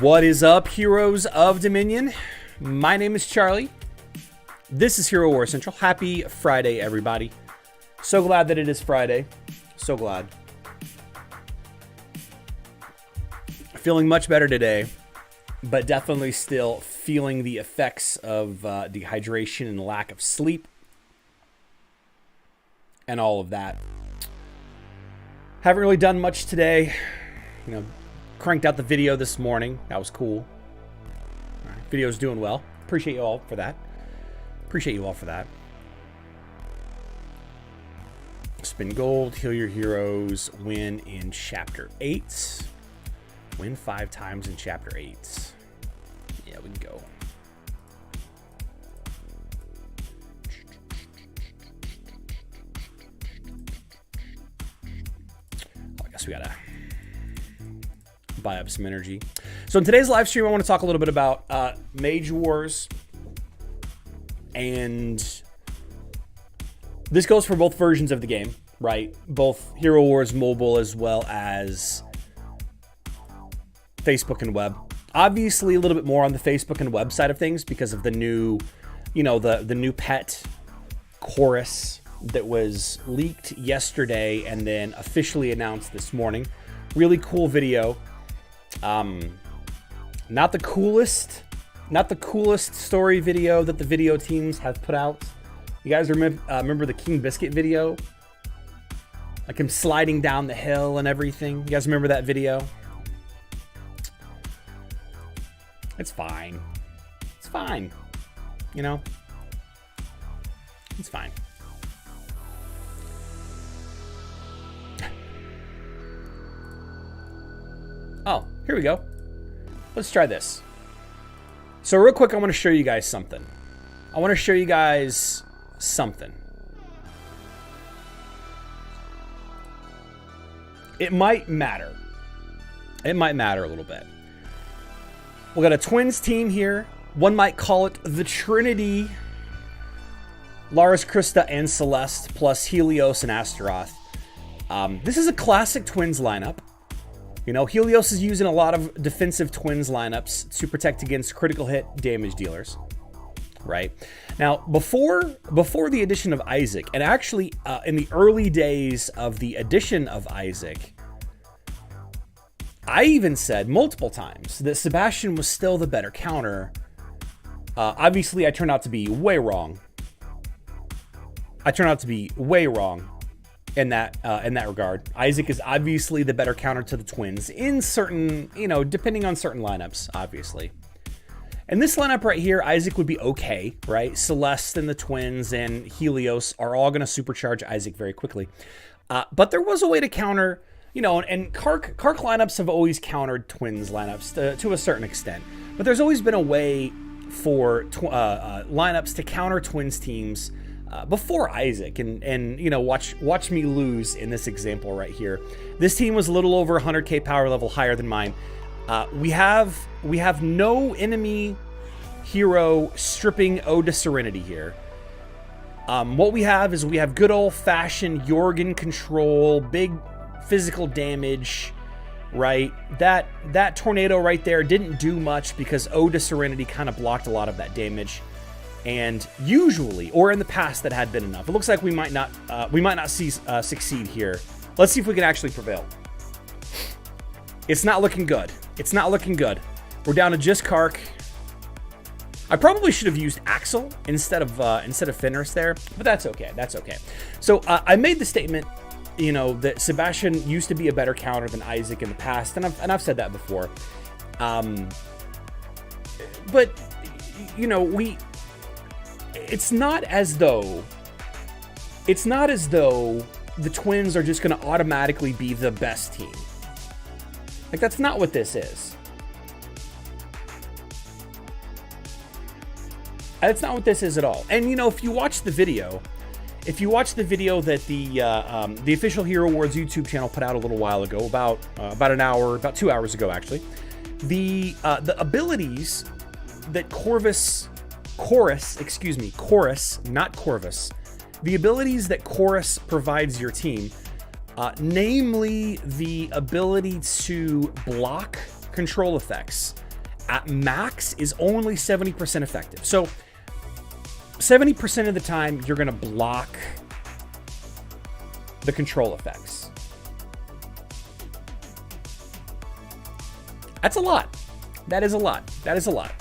What is up, heroes of Dominion? My name is Charlie. This is Hero War Central. Happy Friday, everybody. So glad that it is Friday. So glad. Feeling much better today, but definitely still feeling the effects of dehydration and lack of sleep and all of that. Haven't really done much today. Cranked out the video this morning. That was cool. All right, video's doing well. Appreciate you all for that. Spin gold, heal your heroes, win in chapter 8. Win 5 times in chapter 8. Yeah, we can go. I guess we gotta buy up some energy. So in today's live stream, I want to talk a little bit about Mage Wars. And this goes for both versions of the game, right? Both Hero Wars Mobile as well as Facebook and web. Obviously a little bit more on the Facebook and web side of things because of the new, the new pet chorus that was leaked yesterday and then officially announced this morning. Really cool video. Not the coolest story video that the video teams have put out. You guys remember the King Biscuit video? Like him sliding down the hill and everything. You guys remember that video? It's fine. It's fine. It's fine. Oh, here we go. Let's try this. So real quick, I want to show you guys something. It might matter. A little bit. We got a Twins team here. One might call it the Trinity. Lars, Krista, and Celeste, plus Helios and Astaroth. This is a classic Twins lineup. Helios is using a lot of defensive Twins lineups to protect against critical hit damage dealers, right? Now, before the addition of Isaac, and actually in the early days of the addition of Isaac, I even said multiple times that Sebastian was still the better counter. Obviously, I turned out to be way wrong. In that regard. Isaac is obviously the better counter to the Twins in certain, depending on certain lineups, obviously. And this lineup right here, Isaac would be okay, right? Celeste and the Twins and Helios are all going to supercharge Isaac very quickly. But there was a way to counter, and Kark lineups have always countered Twins lineups to a certain extent. But there's always been a way for lineups to counter Twins teams before Isaac, and watch me lose in this example right here. This team was a little over 100k power level higher than mine. We have no enemy hero stripping Ode to Serenity here. What we have is good old-fashioned Jorgen control, big physical damage, right? That tornado right there didn't do much because Ode to Serenity kind of blocked a lot of that damage. And usually, or in the past, that had been enough. It looks like we might not succeed here. Let's see if we can actually prevail. It's not looking good. We're down to just Kark. I probably should have used Axel instead of Fenris there, but that's okay. So I made the statement, that Sebastian used to be a better counter than Isaac in the past, and I've said that before. But It's not as though the Twins are just going to automatically be the best team. Like, that's not what this is. That's not what this is at all. And if you watch the video that the official Hero Wars YouTube channel put out a little while ago, about 2 hours ago actually, the abilities that Chorus, not Corvus. The abilities that Chorus provides your team, namely the ability to block control effects, at max is only 70% effective. So 70% of the time, you're going to block the control effects. That's a lot. That is a lot. That is a lot.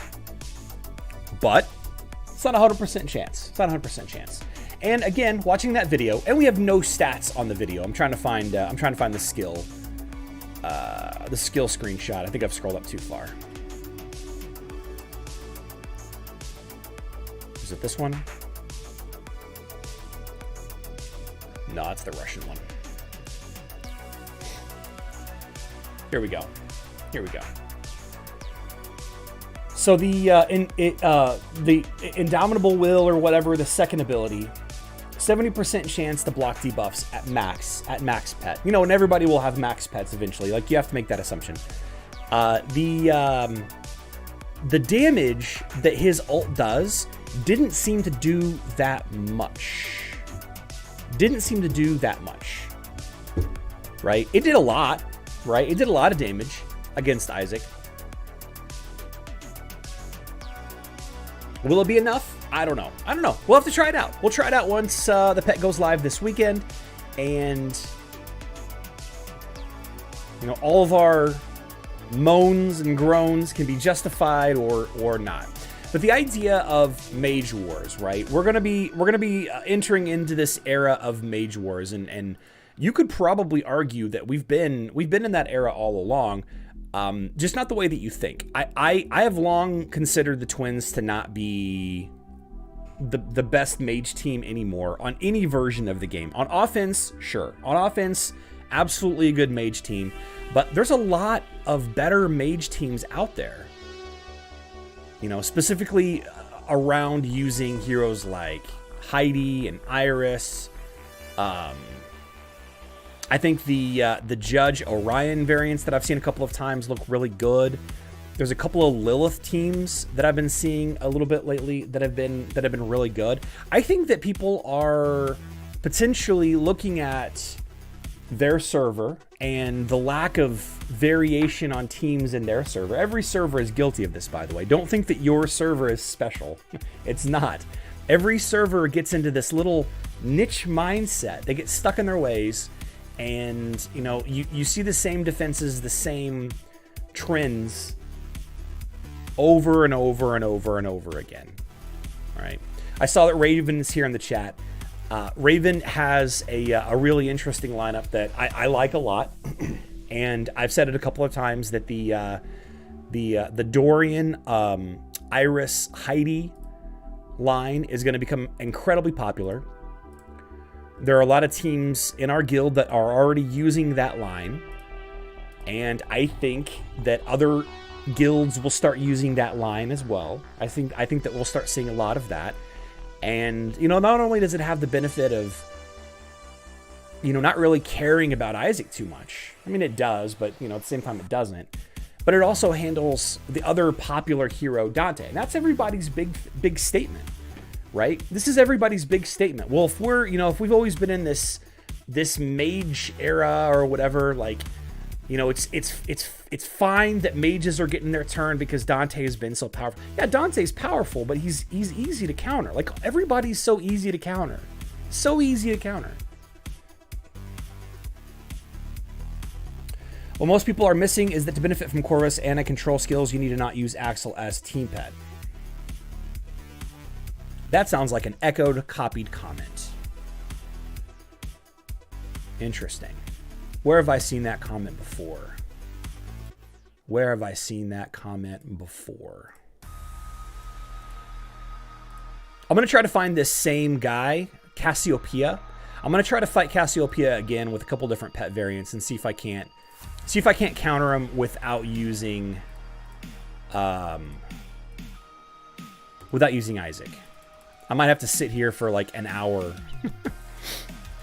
But it's not a 100% chance. It's not a 100% chance. And again, watching that video, and we have no stats on the video. I'm trying to find the skill screenshot. I think I've scrolled up too far. Is it this one? No, it's the Russian one. Here we go. Here we go. So the Indomitable Will or whatever, the second ability, 70% chance to block debuffs at max pet. You know, and everybody will have max pets eventually. Like, you have to make that assumption. The damage that his ult does didn't seem to do that much. Didn't seem to do that much. Right? It did a lot. Right? It did a lot of damage against Isaac. Will it be enough? I don't know. I don't know. We'll have to try it out. We'll try it out once the pet goes live this weekend. And, you know, all of our moans and groans can be justified or not. But the idea of Mage Wars, right? We're gonna be entering into this era of Mage Wars, and you could probably argue that we've been in that era all along. Just not the way that you think. I have long considered the Twins to not be the best Mage team anymore on any version of the game. On offense, sure. On offense, absolutely a good Mage team. But there's a lot of better Mage teams out there. You know, specifically around using heroes like Heidi and Iris. I think the Judge Orion variants that I've seen a couple of times look really good. There's a couple of Lilith teams that I've been seeing a little bit lately that have been really good. I think that people are potentially looking at their server and the lack of variation on teams in their server. Every server is guilty of this, by the way. Don't think that your server is special. It's not. Every server gets into this little niche mindset. They get stuck in their ways. And, you know, you see the same defenses, the same trends over and over and over and over again. All right. I saw that Raven is here in the chat. Raven has a really interesting lineup that I like a lot. And I've said it a couple of times that the Dorian, Iris, Heidi line is going to become incredibly popular. There are a lot of teams in our guild that are already using that line. And I think that other guilds will start using that line as well. I think that we'll start seeing a lot of that. And, you know, not only does it have the benefit of, you know, not really caring about Isaac too much. I mean, it does, but, you know, at the same time, it doesn't. But it also handles the other popular hero, Dante. And that's everybody's big statement, right? This is everybody's big statement. Well, if we've always been in this mage era or whatever, like, you know, it's fine that mages are getting their turn because Dante has been so powerful. Yeah, Dante's powerful, but he's easy to counter. Like, everybody's so easy to counter. So easy to counter. What most people are missing is that to benefit from Corvus and control skills, you need to not use Axel as team pet. That sounds like an echoed, copied comment. Interesting. Where have I seen that comment before? Where have I seen that comment before? I'm going to try to find this same guy, Cassiopeia. I'm going to try to fight Cassiopeia again with a couple different pet variants and see if I can't counter him without using Isaac. I might have to sit here for like an hour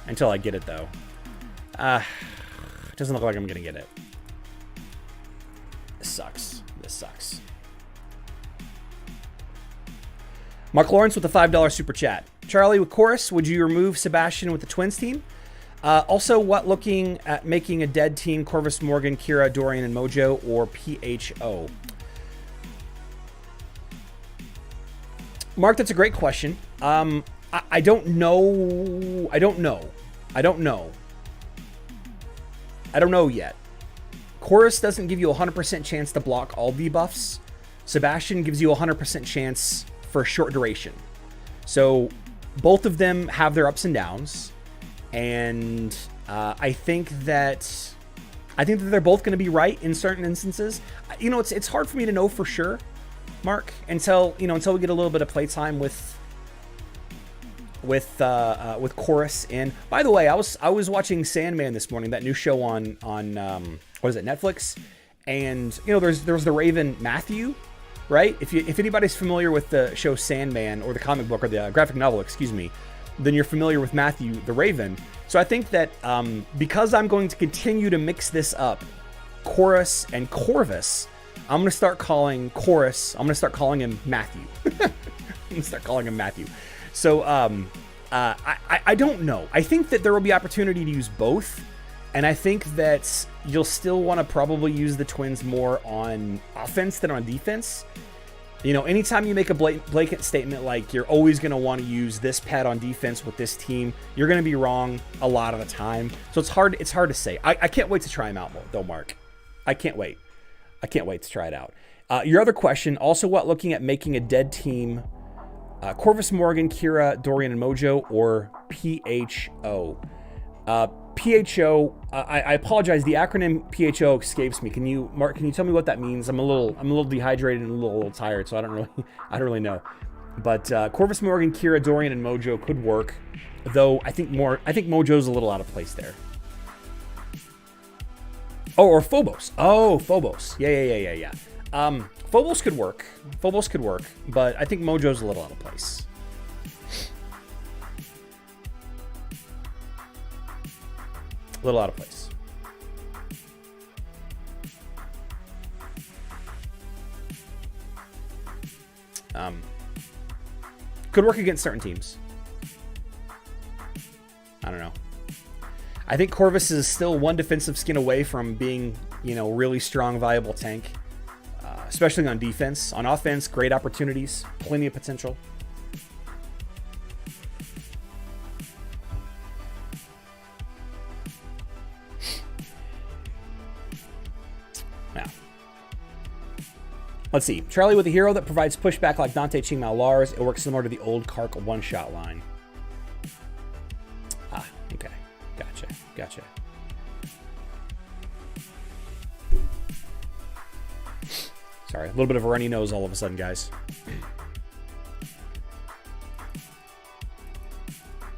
until I get it, though. It doesn't look like I'm gonna get it. This sucks. This sucks. Mark Lawrence with a $5 super chat. Charlie with Chorus, would you remove Sebastian with the Twins team? Also, what looking at making a dead team, Corvus, Morgan, Kira, Dorian, and Mojo, or PHO? Mark, that's a great question. I don't know. I don't know. I don't know. I don't know yet. Chorus doesn't give you a 100% chance to block all debuffs. Sebastian gives you a 100% chance for a short duration. So both of them have their ups and downs. And I think that they're both going to be right in certain instances. You know, it's hard for me to know for sure, Mark, until we get a little bit of playtime with Chorus. And by the way, I was watching Sandman this morning, that new show on what is it, Netflix? And you know, there was the Raven Matthew, right? If anybody's familiar with the show Sandman, or the comic book, or the graphic novel, excuse me, then you're familiar with Matthew the Raven. So I think that because I'm going to continue to mix this up, Chorus and Corvus, I'm going to start calling Chorus, I'm going to start calling him Matthew. I'm going to start calling him Matthew. So I don't know. I think that there will be opportunity to use both. And I think that you'll still want to probably use the twins more on offense than on defense. You know, anytime you make a blanket statement like you're always going to want to use this pet on defense with this team, you're going to be wrong a lot of the time. So it's hard to say. I can't wait to try him out, though, Mark. I can't wait. I can't wait to try it out. Your other question, also looking at making a dead team, Corvus, Morgan, Kira, Dorian, and Mojo, or PHO. PHO, I apologize. The acronym PHO escapes me. Mark, can you tell me what that means? I'm a little dehydrated and a little tired, so I don't really know. But Corvus, Morgan, Kira, Dorian, and Mojo could work, though I think Mojo's a little out of place there. Oh, or Phobos. Oh, Phobos. Yeah. Phobos could work. But I think Mojo's a little out of place. A little out of place. Could work against certain teams. I don't know. I think Corvus is still one defensive skin away from being, you know, really strong, viable tank, especially on defense. On offense, great opportunities, plenty of potential. Now, let's see. Charlie with a hero that provides pushback like Dante, Qingmao, Lars. It works similar to the old Kark one-shot line. Ah, okay. Gotcha. Sorry, a little bit of a runny nose all of a sudden, guys.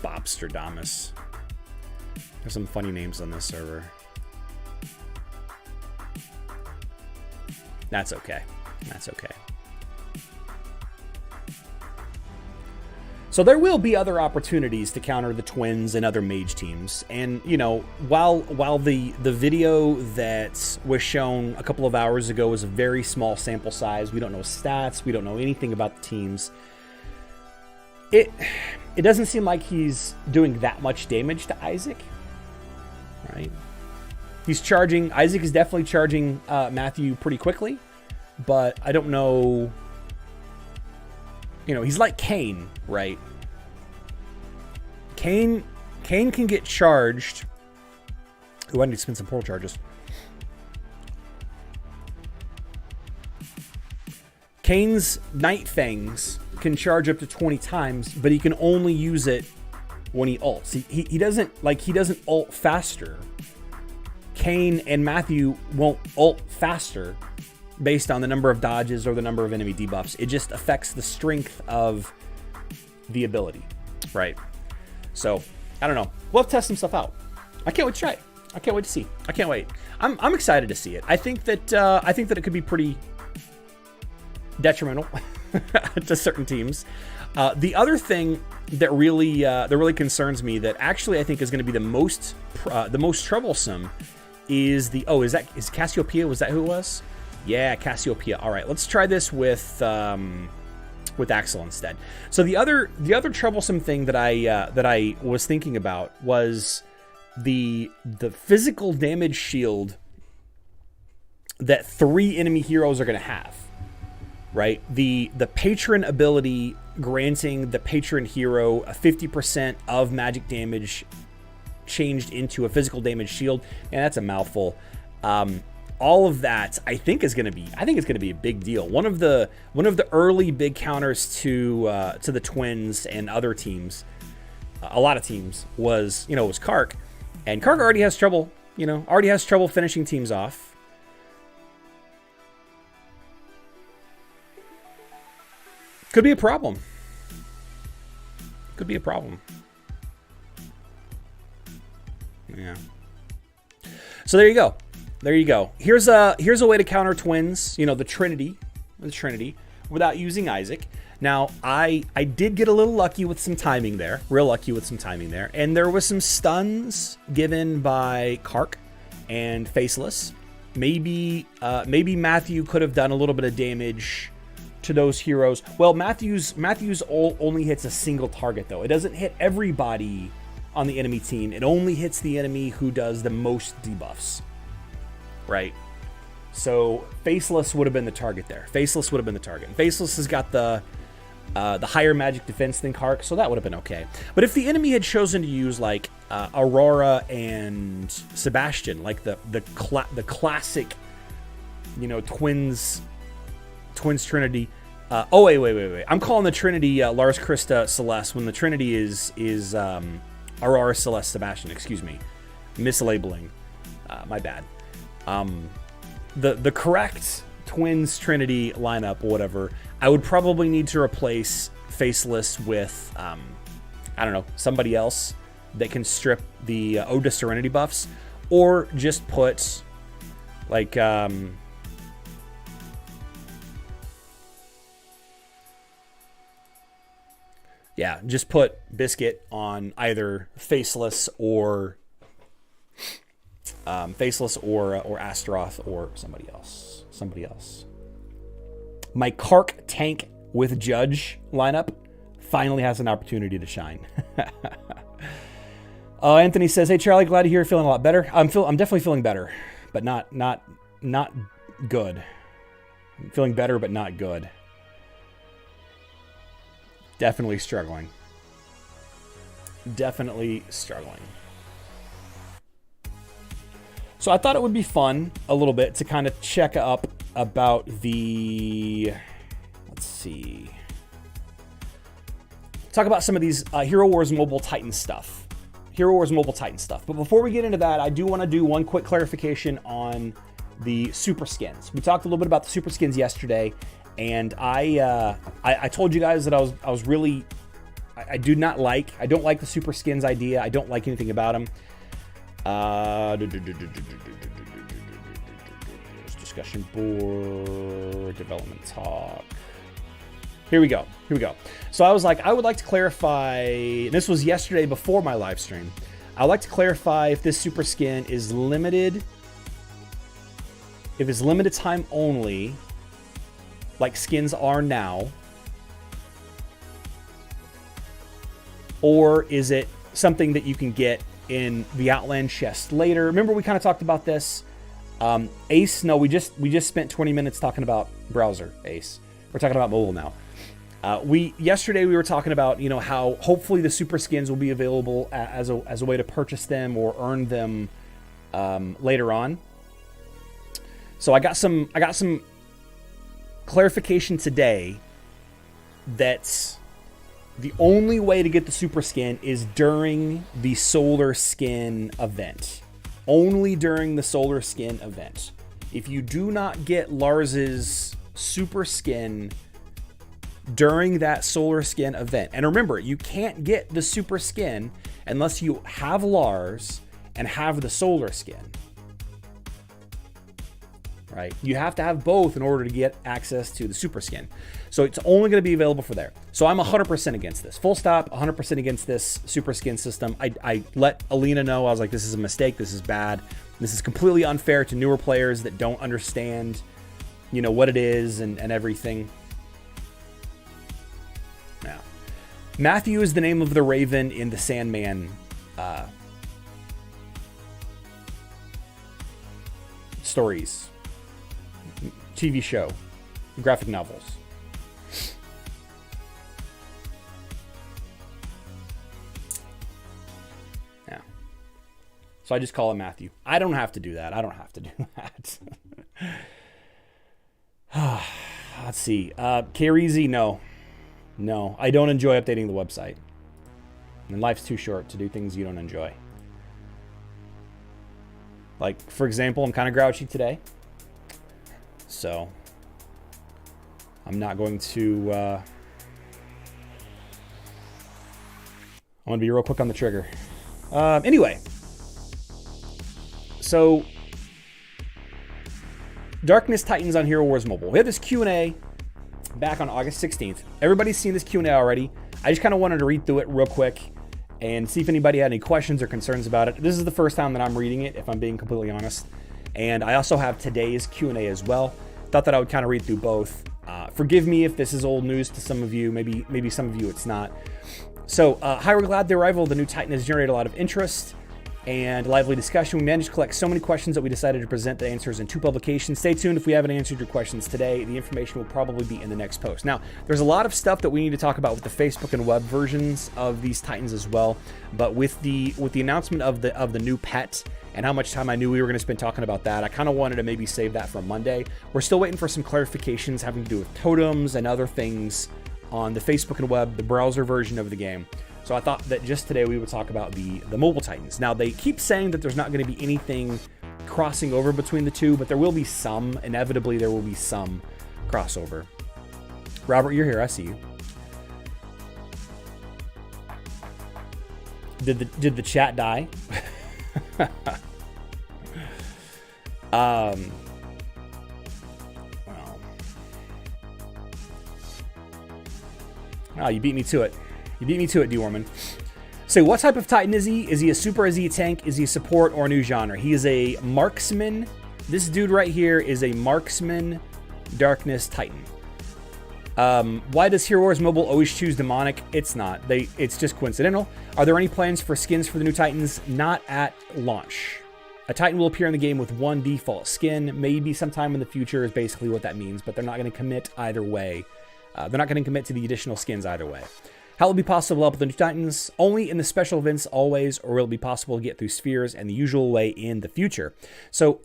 Bobsterdamus. There's some funny names on this server. That's okay. So there will be other opportunities to counter the twins and other mage teams. And, you know, while the video that was shown a couple of hours ago was a very small sample size, we don't know stats, we don't know anything about the teams, it doesn't seem like he's doing that much damage to Isaac, right? Isaac is definitely charging Matthew pretty quickly, but I don't know. You know, he's like Kayn, right? Kayn can get charged. Ooh, I need to spend some portal charges. Kayn's Night Fangs can charge up to 20 times, but he can only use it when he ults. He doesn't ult faster. Kayn and Matthew won't ult faster based on the number of dodges or the number of enemy debuffs. It just affects the strength of the ability, right? So, I don't know. We'll test some stuff out. I can't wait to try it. I can't wait to see. I can't wait. I'm excited to see it. I think that it could be pretty detrimental to certain teams. The other thing that really concerns me, that actually I think is going to be the most troublesome, is is Cassiopeia? Was that who it was? Yeah, Cassiopeia. All right, let's try this with Axel instead. So the other troublesome thing that I was thinking about was the physical damage shield that 3 enemy heroes are going to have, right? The patron ability granting the patron hero a 50% of magic damage changed into a physical damage shield, and that's a mouthful. All of that, I think it's going to be a big deal. One of the early big counters to the Twins and other teams, a lot of teams, was Kark, and Kark already has trouble finishing teams off. Could be a problem. Could be a problem. Yeah. So there you go. There you go. Here's a way to counter Twins, the Trinity, without using Isaac. Now, I did get a little lucky with some timing there, real lucky with some timing there, and there was some stuns given by Kark and Faceless. Maybe Matthew could have done a little bit of damage to those heroes. Well, Matthews only hits a single target though. It doesn't hit everybody on the enemy team. It only hits the enemy who does the most debuffs. Right? So Faceless would have been the target there. Faceless would have been the target. And Faceless has got the higher magic defense than Kark, so that would have been okay. But if the enemy had chosen to use like Aurora and Sebastian, like the classic, Twins Trinity. Wait. I'm calling the Trinity Lars, Krista, Celeste when the Trinity is Aurora, Celeste, Sebastian. Excuse me, mislabeling. My bad. The correct Twins Trinity lineup, or whatever, I would probably need to replace Faceless with I don't know, somebody else that can strip the Ode to Serenity buffs, or just put like yeah, just put Biscuit on either Faceless or Astaroth or somebody else. My Kark tank with Judge lineup finally has an opportunity to shine. Anthony says, "Hey Charlie, glad to hear you're feeling a lot better." I'm definitely feeling better, but not good. I'm feeling better, but not good. Definitely struggling. So I thought it would be fun a little bit to kind of check up about the, let's see, talk about some of these Hero Wars Mobile Titan stuff. But before we get into that, I do want to do one quick clarification on the super skins. We talked a little bit about the super skins yesterday, and I told you guys that I was really, I don't like the super skins idea. I don't like anything about them. Discussion board, development talk. Here we go. So I was like, I would like to clarify, and this was yesterday before my live stream. I'd like to clarify if this super skin is limited, if it's limited time only, like skins are now, or is it something that you can get in the Outland chest later? Remember we kind of talked about this. Ace, no, we just spent 20 minutes talking about browser, Ace. We're talking about mobile now. Yesterday we were talking about, how hopefully the super skins will be available as a way to purchase them or earn them later on. So I got some clarification today that the only way to get the super skin is during the solar skin event. Only during the solar skin event. If you do not get Lars's super skin during that solar skin event, and remember, you can't get the super skin unless you have Lars and have the solar skin. Right? You have to have both in order to get access to the super skin. So it's only going to be available for there. So I'm 100% against this. Full stop, 100% against this super skin system. I let Alina know. I was like, this is a mistake. This is bad. This is completely unfair to newer players that don't understand, what it is and everything. Yeah. Matthew is the name of the Raven in the Sandman stories. TV show, graphic novels. So I just call him Matthew. I don't have to do that. I don't have to do that. Let's see. K-Reezy, no. No, I don't enjoy updating the website. And life's too short to do things you don't enjoy. Like, for example, I'm kind of grouchy today. So, I'm not going to... I'm going to be real quick on the trigger. Anyway. So, Darkness Titans on Hero Wars Mobile. We had this Q&A back on August 16th. Everybody's seen this Q&A already. I just kind of wanted to read through it real quick and see if anybody had any questions or concerns about it. This is the first time that I'm reading it, if I'm being completely honest. And I also have today's Q&A as well. Thought that I would kind of read through both. Forgive me if this is old news to some of you. Maybe some of you it's not. So, hi, we're glad the arrival of the new Titan has generated a lot of interest and lively discussion. We managed to collect so many questions that we decided to present the answers in 2 publications. Stay tuned. If we haven't answered your questions today, the information will probably be in the next post. Now, there's a lot of stuff that we need to talk about with the Facebook and web versions of these Titans as well. But with the announcement of the new pet and how much time I knew we were going to spend talking about that, I kind of wanted to maybe save that for Monday. We're still waiting for some clarifications having to do with totems and other things on the Facebook and web, the browser version of the game. So I thought that just today we would talk about the mobile Titans. Now, they keep saying that there's not going to be anything crossing over between the two, but there will be some. Inevitably, there will be some crossover. Robert, you're here. I see you. Did the chat die? Well. Oh, you beat me to it. You beat me to it, D-Warman. So what type of Titan is he? Is he a super? Is he a tank? Is he a support or a new genre? He is a marksman. This dude right here is a marksman Darkness Titan. Why does Hero Wars Mobile always choose demonic? It's not. It's just coincidental. Are there any plans for skins for the new Titans? Not at launch. A Titan will appear in the game with 1 default skin. Maybe sometime in the future is basically what that means, but they're not going to commit either way. They're not going to commit to the additional skins either way. How will it be possible to level up the new Titans? Only in the special events always, or will it be possible to get through spheres and the usual way in the future? So,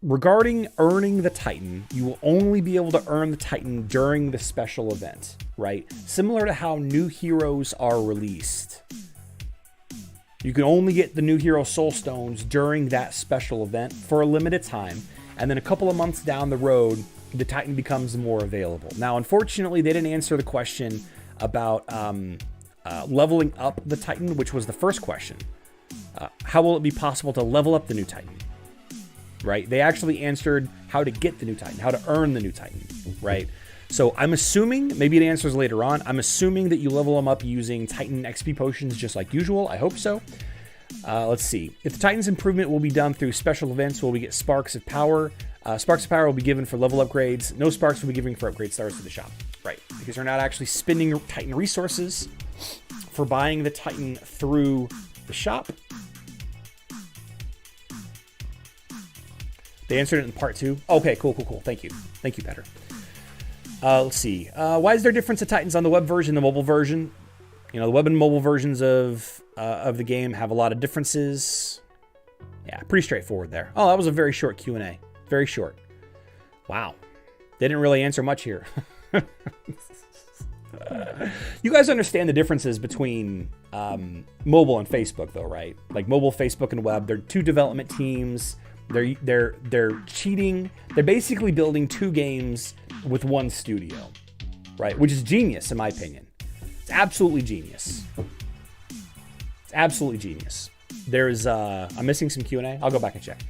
regarding earning the Titan, you will only be able to earn the Titan during the special event, right? Similar to how new heroes are released. You can only get the new hero soul stones during that special event for a limited time, and then a couple of months down the road, the Titan becomes more available. Now, unfortunately, they didn't answer the question about leveling up the Titan, which was the first question. How will it be possible to level up the new Titan? Right? They actually answered how to get the new Titan, how to earn the new Titan, right? So I'm assuming, maybe the answer is later on, I'm assuming that you level them up using Titan XP potions just like usual. I hope so. Let's see. If the Titan's improvement will be done through special events, will we get Sparks of Power? Sparks of Power will be given for level upgrades. No Sparks will be given for upgrade stars to the shop. Right, because they're not actually spending Titan resources for buying the Titan through the shop. They answered it in part 2. Okay, cool. Thank you, Petter. Let's see. Why is there a difference of Titans on the web version, the mobile version? You know, the web and mobile versions of the game have a lot of differences. Yeah, pretty straightforward there. Oh, that was a very short Q&A. Very short. Wow. They didn't really answer much here. You guys understand the differences between mobile and Facebook, though, right? Like mobile, Facebook, and web. They're 2 development teams. They're cheating. They're basically building 2 games with 1 studio, right? Which is genius, in my opinion. It's absolutely genius. It's absolutely genius. There's I'm missing some Q&A. I'll go back and check.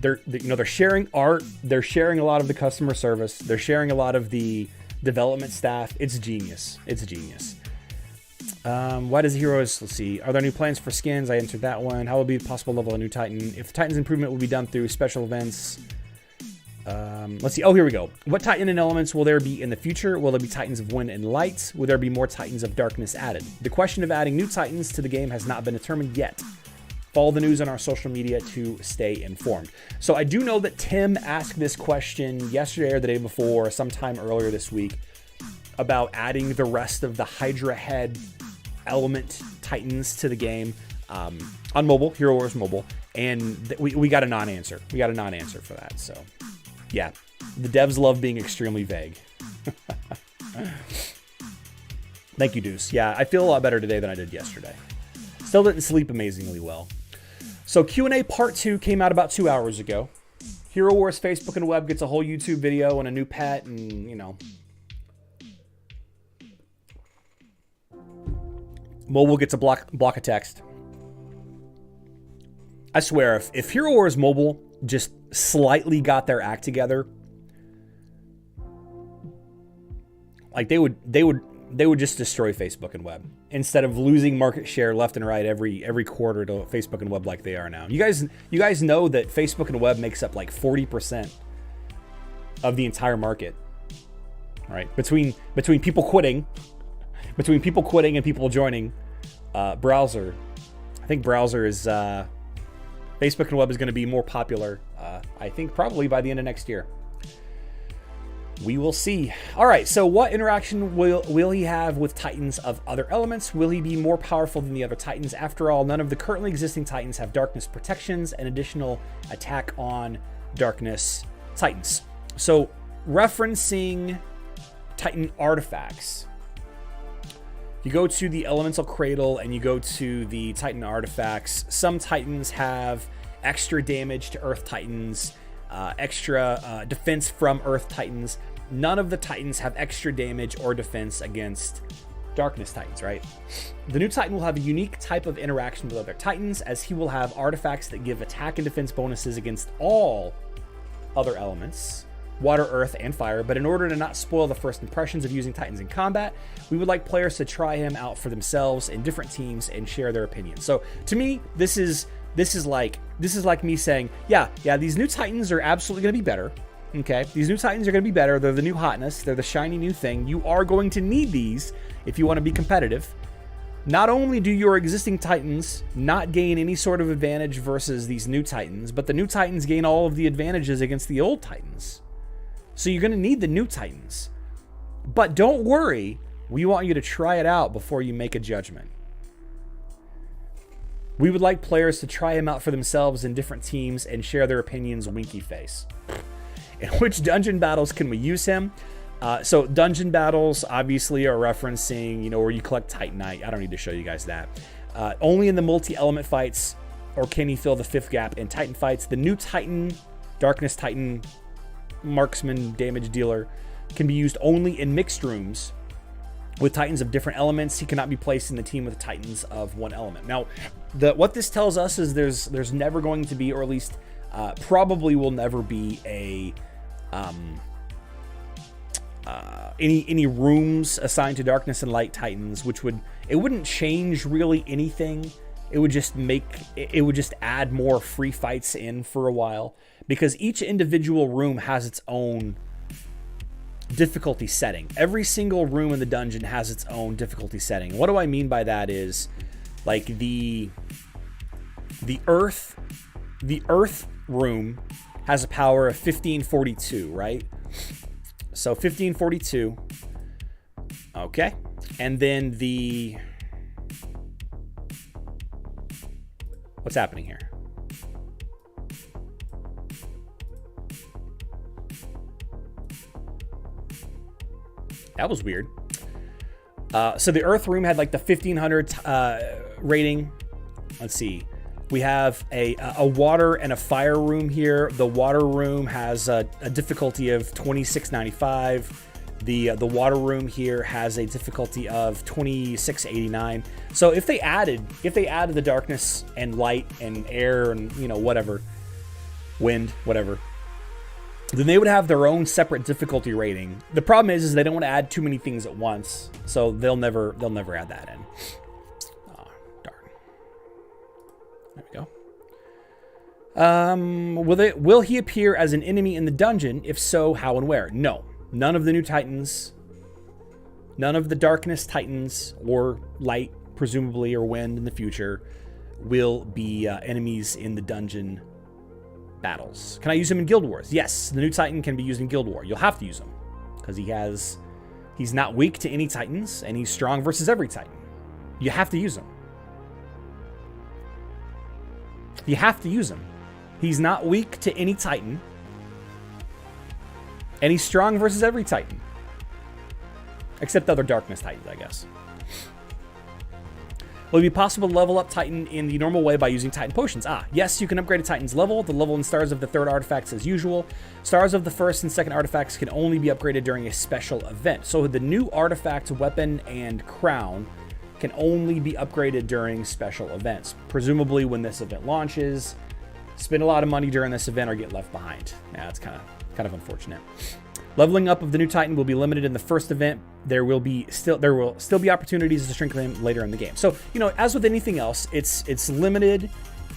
They're sharing art. They're sharing a lot of the customer service. They're sharing a lot of the development staff. It's genius. It's genius. Why does Heroes? Let's see. Are there new plans for skins? I answered that one. How will it be possible to level a new Titan? If the Titan's improvement will be done through special events. Let's see. Oh, here we go. What Titan and elements will there be in the future? Will there be Titans of Wind and Light? Will there be more Titans of Darkness added? The question of adding new Titans to the game has not been determined yet. Follow the news on our social media to stay informed. So I do know that Tim asked this question yesterday or the day before, sometime earlier this week, about adding the rest of the Hydra head element Titans to the game. on mobile, Hero Wars Mobile, and we got a non-answer. We got a non-answer for that. So, yeah, the devs love being extremely vague. Thank you, Deuce. Yeah, I feel a lot better today than I did yesterday. Still didn't sleep amazingly well. So Q&A Part 2 came out about 2 hours ago. Hero Wars Facebook and Web gets a whole YouTube video and a new pet, and, you know. Mobile gets a block of text. I swear, if Hero Wars Mobile just slightly got their act together, like they would just destroy Facebook and Web instead of losing market share left and right every quarter to Facebook and Web like they are now. You guys know that Facebook and Web makes up like 40% of the entire market, right? Between people quitting and people joining, browser. I think browser is Facebook and Web is going to be more popular. I think probably by the end of next year. We will see. All right, so what interaction will he have with Titans of other elements? Will he be more powerful than the other Titans? After all, none of the currently existing Titans have darkness protections and additional attack on darkness Titans. So, referencing Titan artifacts, you go to the Elemental Cradle and you go to the Titan artifacts. Some Titans have extra damage to Earth Titans, extra defense from Earth Titans. None of the Titans have extra damage or defense against Darkness Titans, right? The new Titan will have a unique type of interaction with other Titans, as he will have artifacts that give attack and defense bonuses against all other elements, water, earth, and fire. But in order to not spoil the first impressions of using Titans in combat, we would like players to try him out for themselves in different teams and share their opinions. So to me, this is like me saying, yeah, these new Titans are absolutely going to be better. Okay, these new Titans are going to be better. They're the new hotness. They're the shiny new thing. You are going to need these if you want to be competitive. Not only do your existing Titans not gain any sort of advantage versus these new Titans, but the new Titans gain all of the advantages against the old Titans. So you're going to need the new Titans. But don't worry, we want you to try it out before you make a judgment. We would like players to try him out for themselves in different teams and share their opinions, winky face. In which dungeon battles can we use him? So dungeon battles obviously are referencing, where you collect Titanite. I don't need to show you guys that. Only in the multi-element fights, or can he fill the fifth gap in Titan fights? The new Titan, Darkness Titan, marksman, damage dealer, can be used only in mixed rooms with Titans of different elements. He cannot be placed in the team with Titans of one element. Now, what this tells us is there's never going to be, or at least probably will never be, any rooms assigned to Darkness and Light Titans, it wouldn't change really anything. It would just add more free fights in for a while, because each individual room has its own difficulty setting. Every single room in the dungeon has its own difficulty setting. What do I mean by that is, like, the earth room has a power of 1542, right? So 1542. Okay. And then what's happening here? That was weird. So the Earth room had like the 1500 rating. Let's see. We have a water and a fire room here. The water room has a difficulty of 2695. The water room here has a difficulty of 2689. So if they added the darkness and light and air and whatever, wind, whatever, then they would have their own separate difficulty rating. The problem is they don't want to add too many things at once, so they'll never add that in. Oh, darn. There we go. Will he appear as an enemy in the dungeon? If so, how and where? No. None of the new Titans, none of the Darkness Titans, or Light, presumably, or Wind in the future, will be enemies in the dungeon battles. Can I use him in Guild Wars? Yes, the new Titan can be used in Guild War. You'll have to use him, because he's not weak to any Titans, and he's strong versus every Titan. You have to use him. You have to use him. He's not weak to any Titan. And he's strong versus every Titan. Except other Darkness Titans, I guess. Will it be possible to level up Titan in the normal way by using Titan potions? Yes, you can upgrade a Titan's level. The level and stars of the third artifacts as usual. Stars of the first and second artifacts can only be upgraded during a special event. So the new artifact, weapon, and crown can only be upgraded during special events. Presumably when this event launches, spend a lot of money during this event or get left behind. Yeah, that's kind of unfortunate. Leveling up of the new Titan will be limited in the first event. There will still be opportunities to strengthen him later in the game. So, you know, as with anything else, it's limited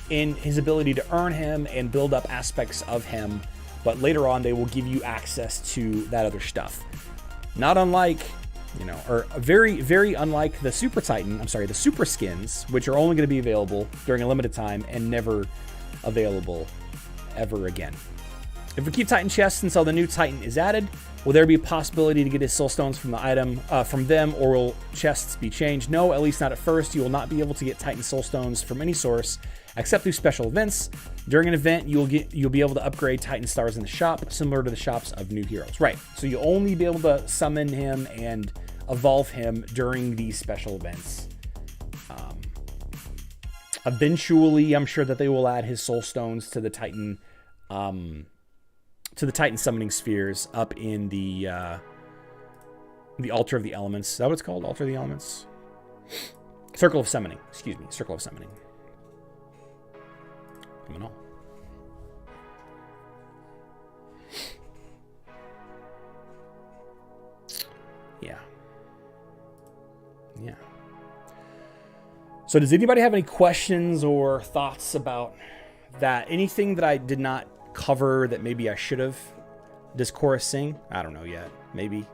in his ability to earn him and build up aspects of him, but later on they will give you access to that other stuff. Not unlike, you know, or very, very unlike the Super Titan, the Super Skins, which are only going to be available during a limited time and never available ever again. If we keep Titan chests until the new Titan is added, will there be a possibility to get his soul stones from the item from them, or will chests be changed? No, at least not at first. You will not be able to get Titan soul stones from any source except through special events. During an event, you'll be able to upgrade Titan stars in the shop, similar to the shops of new heroes. Right. So you'll only be able to summon him and evolve him during these special events. Eventually, I'm sure that they will add his soul stones to the Titan. To the Titan summoning spheres up in the Altar of the Elements. Is that what it's called? Altar of the Elements? Circle of Summoning. Excuse me. Circle of Summoning. Coming on. Yeah. Yeah. So does anybody have any questions or thoughts about that? Anything that I did not cover that maybe I should have? Does Chorus sing? I don't know yet. Maybe.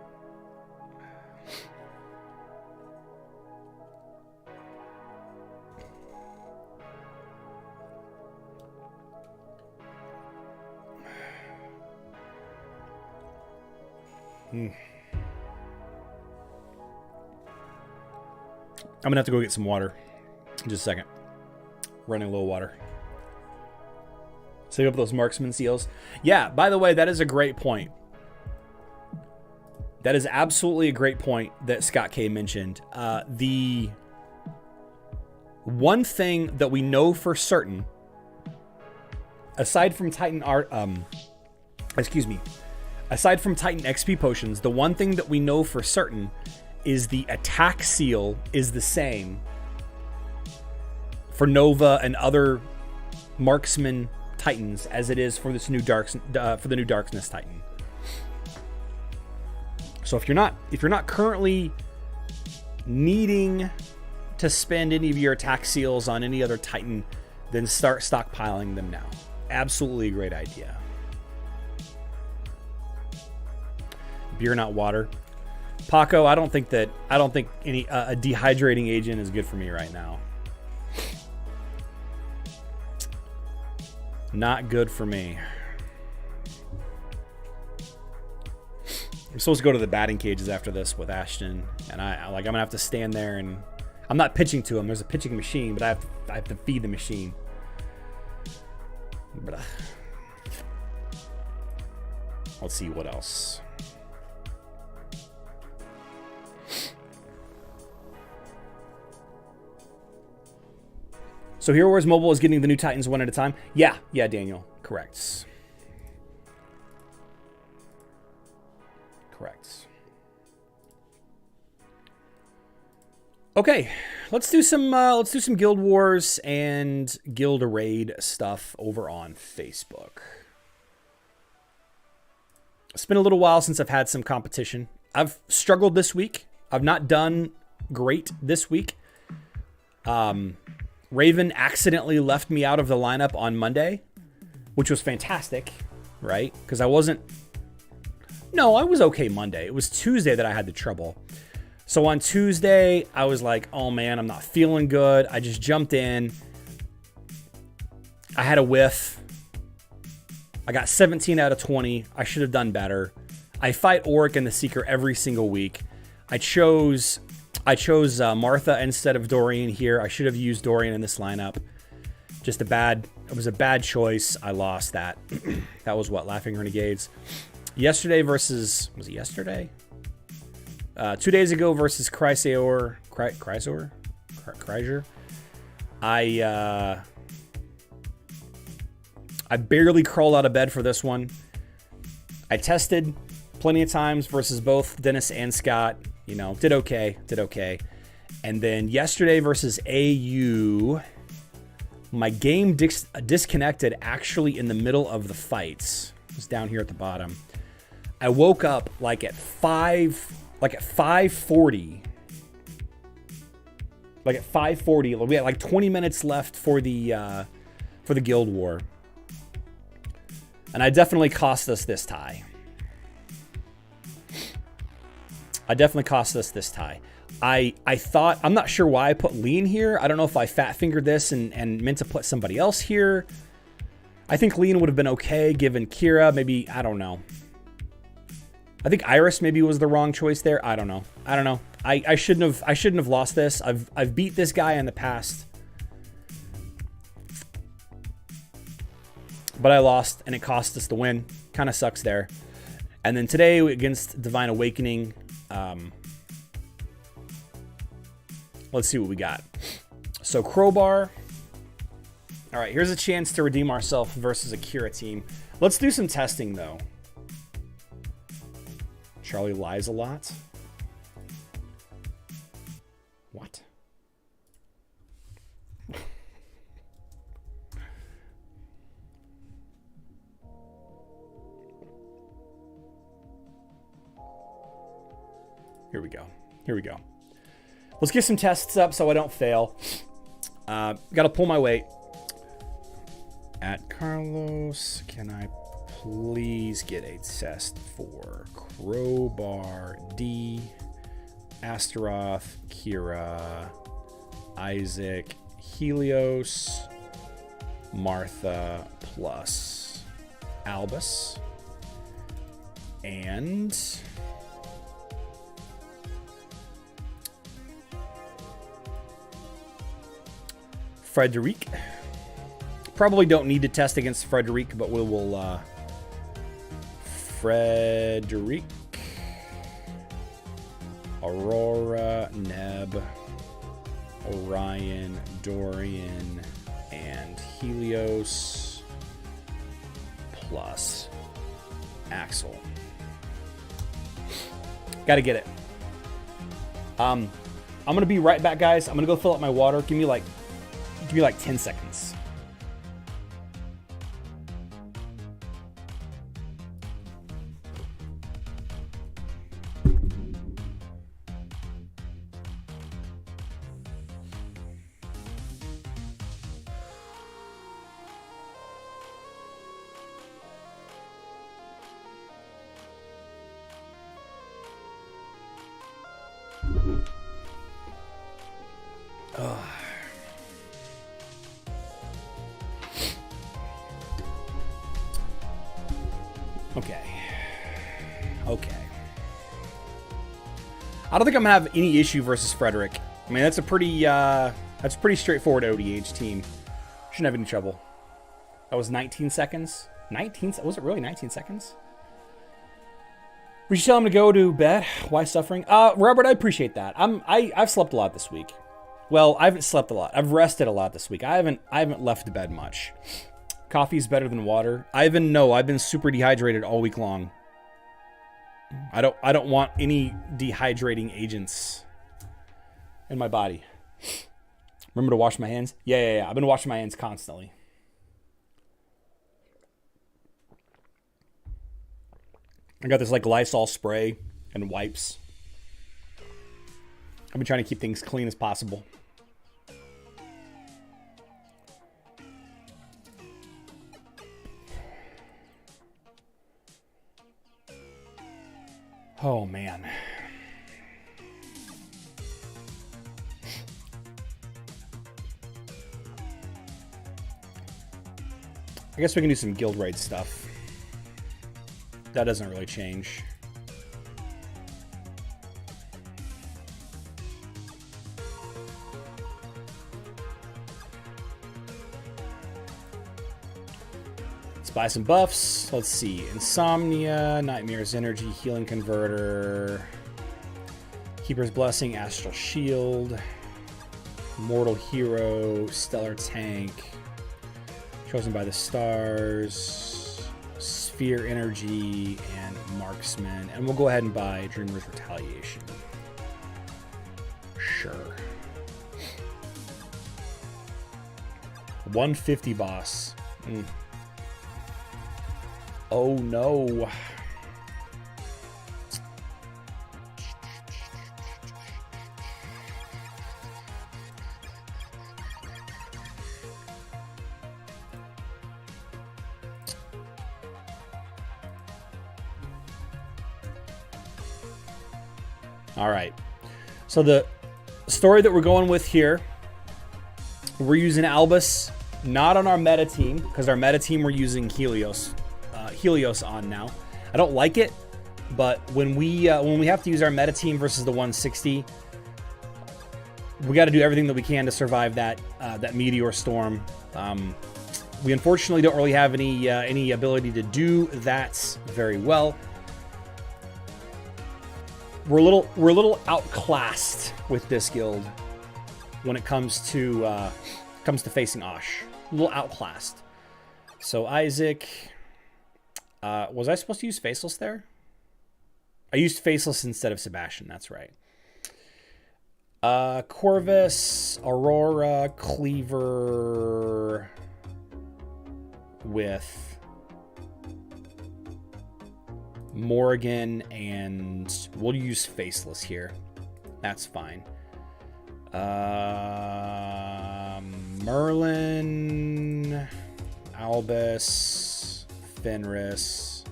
I'm gonna have to go get some water in just a second. Running low water. Save up those marksman seals. Yeah, by the way, that is a great point. That is absolutely a great point that Scott K mentioned. The one thing that we know for certain, aside from Titan aside from Titan XP potions, the one thing that we know for certain is the attack seal is the same for Nova and other marksman Titans as it is for this new for the new Darkness Titan. So if you're not currently needing to spend any of your attack seals on any other Titan, then start stockpiling them now. Absolutely a great idea. Beer, not water. Paco, I don't think any a dehydrating agent is good for me right now. Not good for me. I'm supposed to go to the batting cages after this with Ashton, and I'm gonna have to stand there, and I'm not pitching to him. There's a pitching machine, but I have to feed the machine. But let's see what else. So Hero Wars Mobile is getting the new Titans one at a time. Yeah, Daniel. Correct. Okay, let's do some Guild Wars and Guild Raid stuff over on Facebook. It's been a little while since I've had some competition. I've struggled this week. I've not done great this week. Raven accidentally left me out of the lineup on Monday, which was fantastic, right? Because I was okay Monday. It was Tuesday that I had the trouble. So on Tuesday, I was like, oh man, I'm not feeling good. I just jumped in. I had a whiff. I got 17 out of 20. I should have done better. I fight Auric and the Seeker every single week. I chose Martha instead of Dorian here. I should have used Dorian in this lineup. Just it was a bad choice. I lost that. That was what, Laughing Renegades. Yesterday versus, was it yesterday? 2 days ago versus Chrysaor. I barely crawled out of bed for this one. I tested plenty of times versus both Dennis and Scott. You know, did okay. And then yesterday versus AU, my game disconnected actually in the middle of the fights. It was down here at the bottom. I woke up like at 5:40. Like at 5:40, we had like 20 minutes left for the Guild War. And I definitely cost us this tie. I thought, I'm not sure why I put Lean here. I don't know if I fat fingered this and meant to put somebody else here. I think Lean would have been okay given Kira. Maybe, I don't know. I think Iris maybe was the wrong choice there. I don't know. I shouldn't have lost this. I've beat this guy in the past. But I lost, and it cost us the win. Kind of sucks there. And then today against Divine Awakening, let's see what we got. So Crowbar. All right, here's a chance to redeem ourselves versus a Kira team. Let's do some testing, though. Charlie lies a lot. What? Here we go. Let's get some tests up so I don't fail. Got to pull my weight. At Carlos, can I please get a test for Crowbar, D, Astaroth, Kira, Isaac, Helios, Martha, plus Albus, and Frederic. Probably don't need to test against Frederic, but we will. Frederic, Aurora, Neb, Orion, Dorian, and Helios, plus Axel. Gotta get it. I'm gonna be right back, guys. I'm gonna go fill up my water. Give me like 10 seconds. Okay. I don't think I'm gonna have any issue versus Frederic. I mean, that's a pretty straightforward ODH team. Shouldn't have any trouble. That was 19 seconds. 19? Was it really 19 seconds? We should tell him to go to bed. Why suffering? Robert, I appreciate that. I've slept a lot this week. Well, I haven't slept a lot. I've rested a lot this week. I haven't left bed much. Coffee's better than water. Ivan, no, I've been super dehydrated all week long. I don't want any dehydrating agents in my body. Remember to wash my hands? Yeah. I've been washing my hands constantly. I got this like Lysol spray and wipes. I've been trying to keep things clean as possible. Oh, man. I guess we can do some guild raid stuff. That doesn't really change. buy some buffs. Let's see. Insomnia, Nightmare's Energy, Healing Converter, Keeper's Blessing, Astral Shield, Mortal Hero, Stellar Tank, Chosen by the Stars, Sphere Energy, and Marksman. And we'll go ahead and buy Dreamer's Retaliation. Sure. 150 boss. Oh no. All right. So the story that we're going with here, we're using Albus, not on our meta team, because our meta team we're using Helios on now. I don't like it, but when we have to use our meta team versus the 160, we got to do everything that we can to survive that meteor storm. We unfortunately don't really have any ability to do that very well. We're a little outclassed with this guild when it comes to facing Osh. A little outclassed. So Isaac, was I supposed to use Faceless there? I used Faceless instead of Sebastian. That's right. Corvus, Aurora, Cleaver with Morrigan, and we'll use Faceless here. That's fine. Merlin, Albus, Fenris.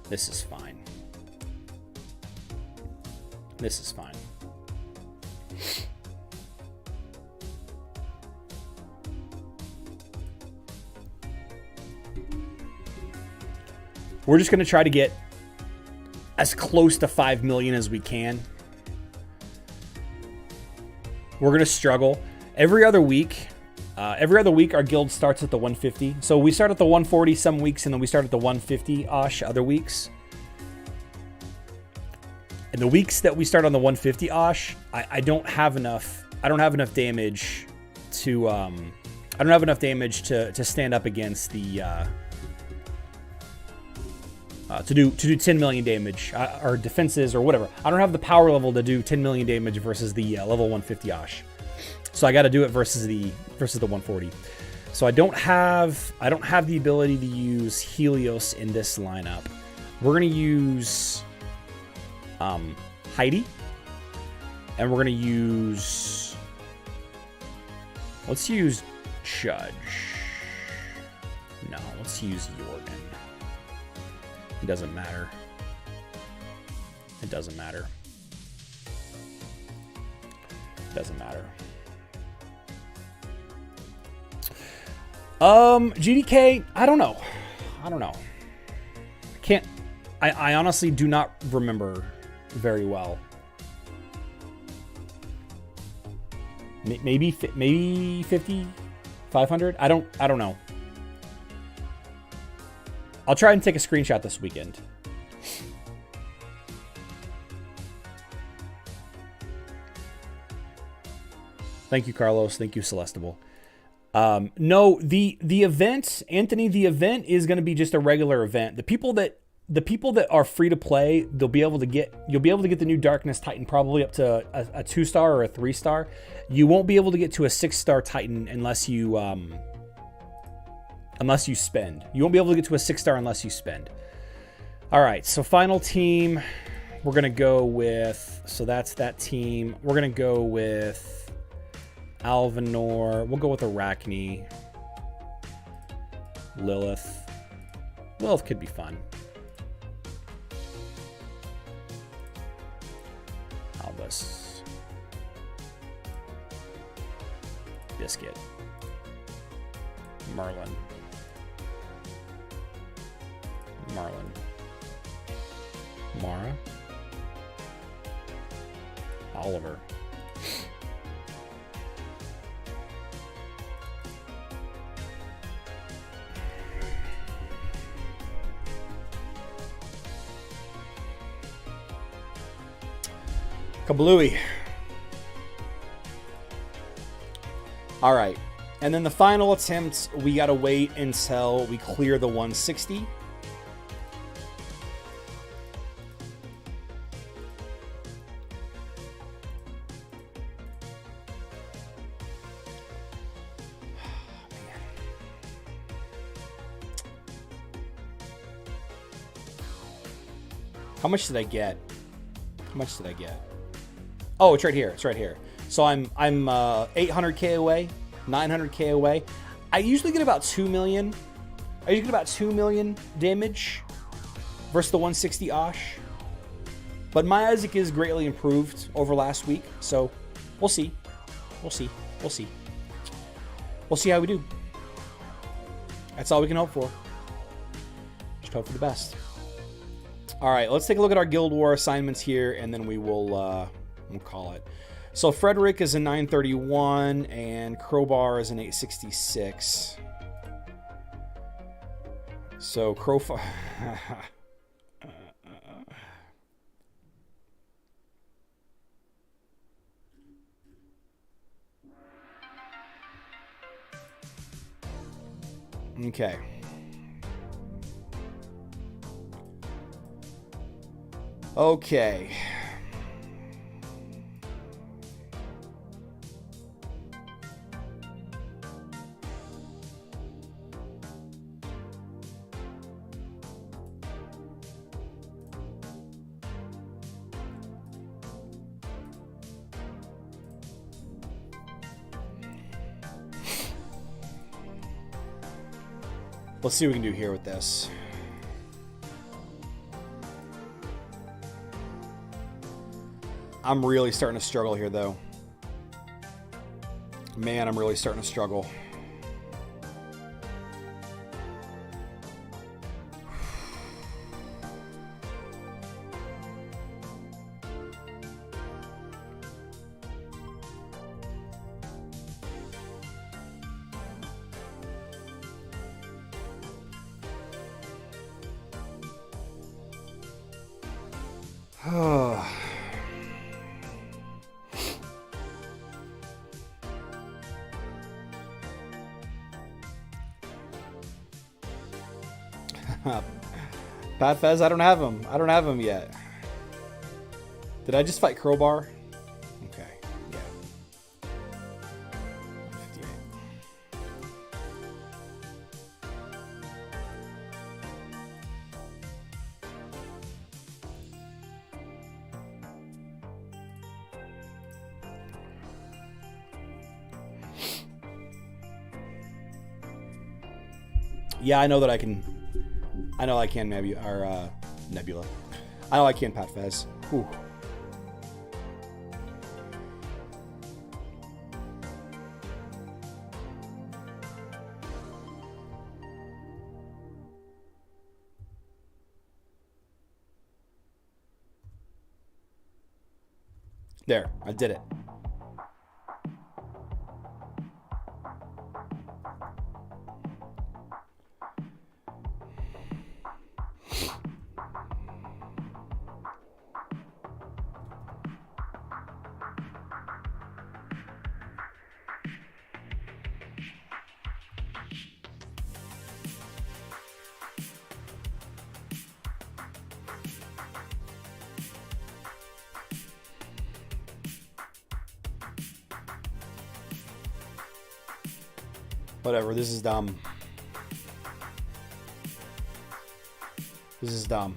This is fine. This is fine. We're just going to try to get as close to 5 million as we can. We're going to struggle. Every other week, our guild starts at the 150. So we start at the 140 some weeks, and then we start at the 150-osh other weeks. And the weeks that we start on the 150-osh, I don't have enough. I don't have enough damage to. I don't have enough damage to stand up against the. To do 10 million damage or defenses or whatever. I don't have the power level to do 10 million damage versus the level 150 Osh. So I got to do it versus the 140. So I don't have the ability to use Helios in this lineup. We're gonna use Heidi, and we're gonna use. Let's use Judge. No, let's use Jordan. It doesn't matter. It doesn't matter. It doesn't matter. GDK, I don't know. I can't. I honestly do not remember very well. Maybe 50, 500. I don't know. I'll try and take a screenshot this weekend. Thank you, Carlos. Thank you, Celestible. No, the event, Anthony, the event is going to be just a regular event. The people that are free to play, you'll be able to get the new Darkness Titan probably up to a 2-star or a 3-star. You won't be able to get to a 6-star Titan unless you spend. You won't be able to get to a 6-star unless you spend. All right, so final team, we're going to go with, so that's that team. We're going to go with Alvanor. We'll go with Arachne. Lilith. Lilith could be fun. Albus. Biscuit. Merlin. Marlin. Mara. Oliver. Kablooey. All right. And then the final attempt, we got to wait until we clear the 160. How much did I get? How much did I get? Oh, it's right here. It's right here. So I'm 800K away, 900K away. I usually get about 2 million. I usually get about 2 million damage versus the 160 Osh. But my Isaac is greatly improved over last week, so we'll see. We'll see. We'll see. We'll see how we do. That's all we can hope for. Just hope for the best. All right, let's take a look at our Guild War assignments here, and then we'll call it. So Frederick is a 931, and Crowbar is an 866. So Crowbar... Okay. Okay. Let's see what we can do here with this. I'm really starting to struggle here, though. Man, I'm really starting to struggle. Pat Fez, I don't have him. I don't have him yet. Did I just fight Crowbar? Okay, yeah. 58. Yeah, I know that I can. I know I can Nebula. I know I can Pat Fez. Whew. There, I did it. Whatever, this is dumb. This is dumb.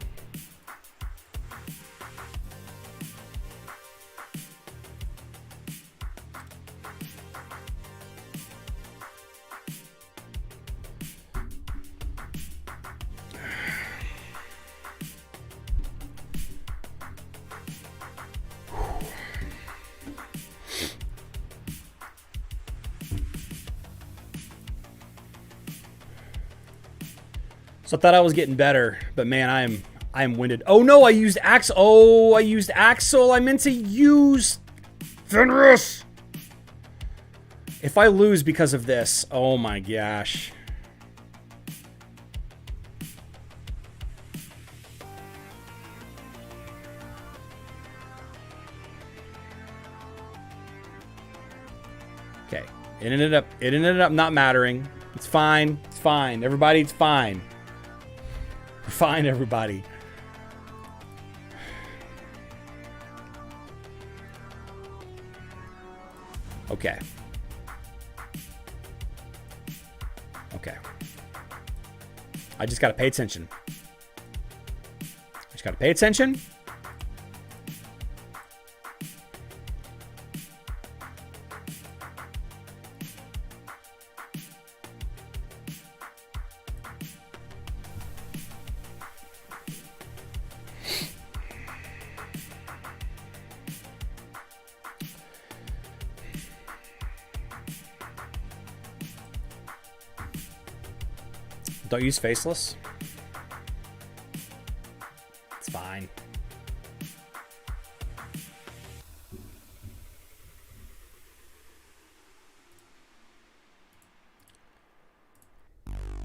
So I thought I was getting better, but man, I am winded. Oh no, I used Axel. Oh, I used Axel. I meant to use Fenris. If I lose because of this, oh my gosh. Okay. It ended up not mattering. It's fine. It's fine. Everybody, it's fine. We're fine, everybody. Okay. Okay. I just gotta pay attention. Just gotta pay attention. Don't use faceless. It's fine.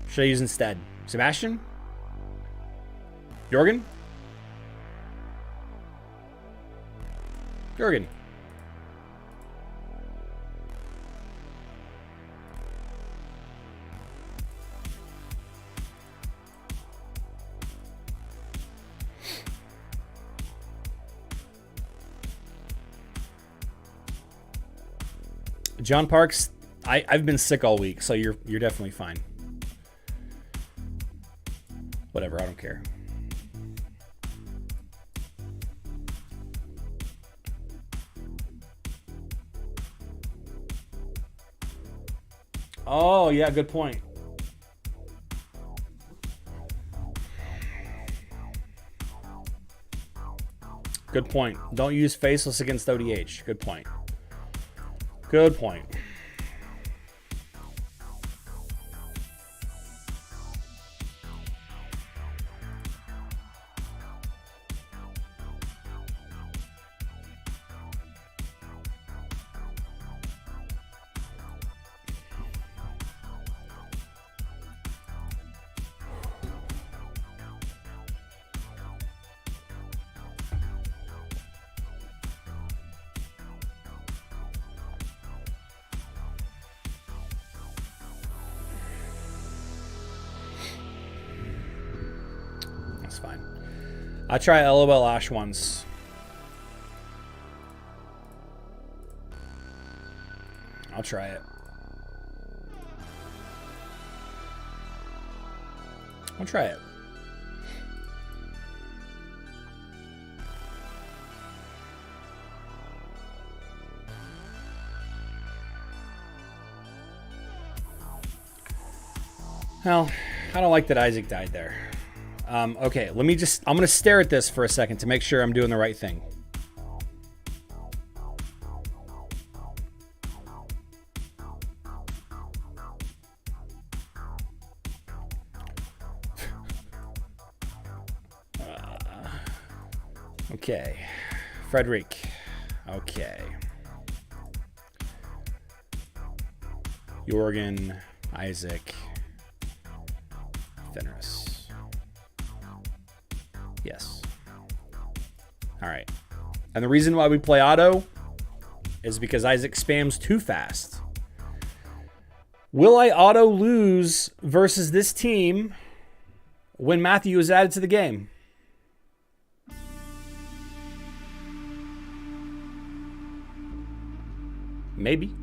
Should I use instead? Sebastian? Jorgen? Jorgen. John Parks, I've been sick all week, so you're definitely fine. Whatever, I don't care. Oh, yeah, good point. Good point. Don't use faceless against ODH. Good point. Good point. Fine. I'll try LOL Ash once. I'll try it. I'll try it. Well, I don't like that Isaac died there. Okay, I'm going to stare at this for a second to make sure I'm doing the right thing. Okay. Frederick. Okay. Jorgen, Isaac, Fenris. Yes. All right. And the reason why we play auto is because Isaac spams too fast. Will I auto lose versus this team when Matthew is added to the game? Maybe.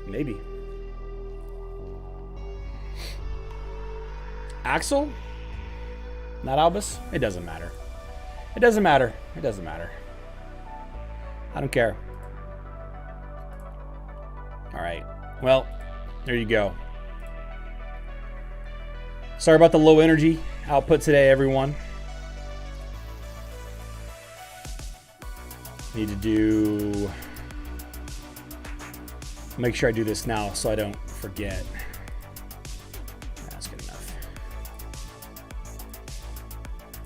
Maybe. Axel? Not Albus? It doesn't matter. It doesn't matter. It doesn't matter. I don't care. All right. Well, there you go. Sorry about the low energy output today, everyone. Need to do... Make sure I do this now so I don't forget. That's good enough.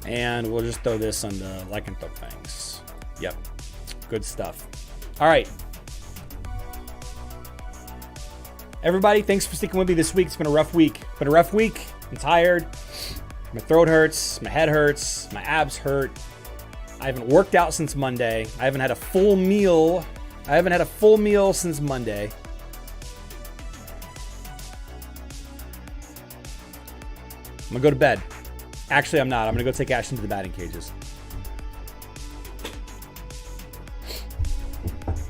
And we'll just throw this on the lycanthrope things. Yep. Good stuff. All right. Everybody, thanks for sticking with me this week. It's been a rough week. I'm tired. My throat hurts. My head hurts. My abs hurt. I haven't worked out since Monday. I haven't had a full meal. I haven't had a full meal since Monday. I'm gonna go to bed. Actually, I'm not. I'm gonna go take Ash into the batting cages.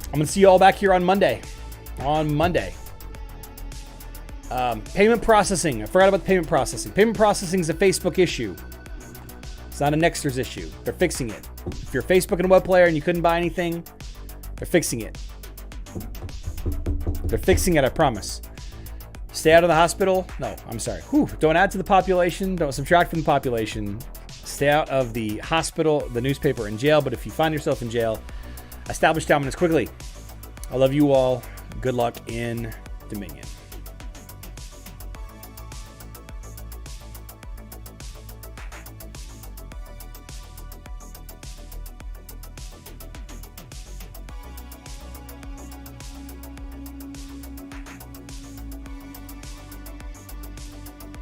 I'm gonna see you all back here on Monday. Payment processing. I forgot about the payment processing. Payment processing is a Facebook issue. It's not a Nexters issue. They're fixing it. If you're a Facebook and web player and you couldn't buy anything, they're fixing it. They're fixing it, I promise. Stay out of the hospital. No, I'm sorry. Don't add to the population. Don't subtract from the population. Stay out of the hospital, the newspaper, and jail. But if you find yourself in jail, establish dominance quickly. I love you all. Good luck in Dominion.